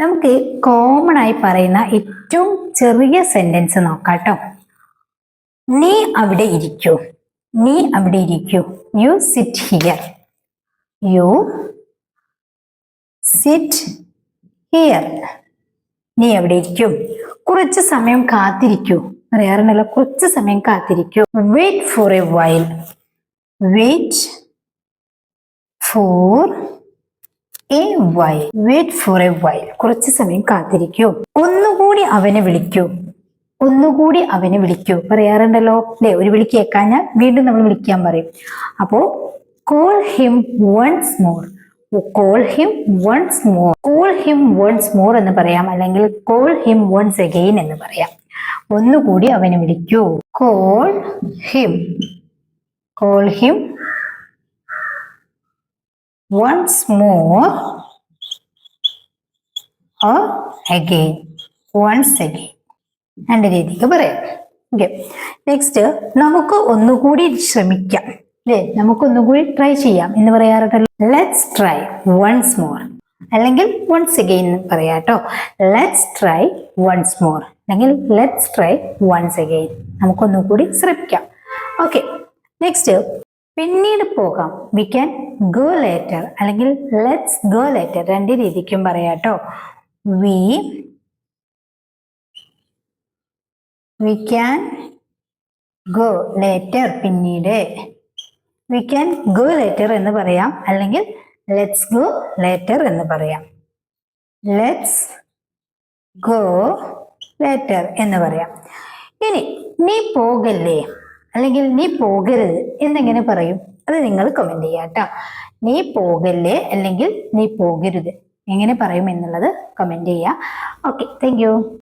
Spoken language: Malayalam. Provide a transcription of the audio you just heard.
നമുക്ക് കോമൺ ആയി പറയുന്ന ഏറ്റവും ചെറിയ സെന്റൻസ് നോക്കാം ട്ടോ. നീ അവിടെ ഇരിക്കൂ. നീ അവിടെ ഇരിക്കൂ. You sit here. You sit here. നീ അവിടെ ഇരിക്കൂ. കുറച്ച് സമയം കാത്തിരിക്കൂ. പറയാറുണ്ടല്ലോ, കുറച്ച് സമയം കാത്തിരിക്കൂ. Wait for a while. Wait for a while. Wait for a while. കുറച്ച് സമയം കാത്തിരിക്കൂ. ഒന്നുകൂടി അവനെ വിളിക്കൂ. ഒന്നുകൂടി അവനെ വിളിക്കൂ. പറയാറുണ്ടല്ലോ അല്ലെ, ഒരു വിളി കേൾക്കാഞ്ഞാൽ വീണ്ടും നമ്മൾ വിളിക്കാൻ പറയും. അപ്പോ call him once more. Call him once more. Call him once more എന്ന് പറയാം, അല്ലെങ്കിൽ കോൾ ഹിം വൺസ് അഗെയിൻ എന്ന് പറയാം. ഒന്നുകൂടി അവനെ വിളിക്കൂ. Call him. Call him once more or again. Once again. രണ്ട് രീതിക്ക് പറയാം. ഓക്കെ, നെക്സ്റ്റ് നമുക്ക് ഒന്നുകൂടി ശ്രമിക്കാം അല്ലേ, നമുക്കൊന്നുകൂടി ട്രൈ ചെയ്യാം എന്ന് പറയാറുണ്ടല്ലോ. ലെറ്റ്സ് ട്രൈ വൺസ് മോർ, അല്ലെങ്കിൽ വൺസ് അഗെയിൻ പറയാം കേട്ടോ. ലെറ്റ്സ് ട്രൈ വൺസ് മോർ, അല്ലെങ്കിൽ ലെറ്റ്സ് ട്രൈ വൺസ് അഗെയിൻ. നമുക്കൊന്നുകൂടി ശ്രമിക്കാം. ഓക്കെ, നെക്സ്റ്റ് പിന്നീട് പോകാം. വി ക്യാൻ ഗോ ലേറ്റർ, അല്ലെങ്കിൽ ലെറ്റ്സ് ഗോ ലേറ്റർ. രണ്ട് രീതിക്കും പറയാം കേട്ടോ. വി ക്യാൻ ഗോ ലേറ്റർ, പിന്നീട്. വി ക്യാൻ ഗോ ലേറ്റർ എന്ന് പറയാം, അല്ലെങ്കിൽ ലെറ്റ്സ് ഗോ ലേറ്റർ എന്ന് പറയാം. ലെറ്റ്സ് ഗോ ലേറ്റർ എന്ന് പറയാം. ഇനി നീ പോകല്ലേ, അല്ലെങ്കിൽ നീ പോകരുത് എന്നെങ്ങനെ പറയും, അത് നിങ്ങൾ കമന്റ് ചെയ്യാം കേട്ടോ. നീ പോകല്ലേ അല്ലെങ്കിൽ നീ പോകരുത് എങ്ങനെ പറയും എന്നുള്ളത് കമന്റ് ചെയ്യാം. Okay, thank you.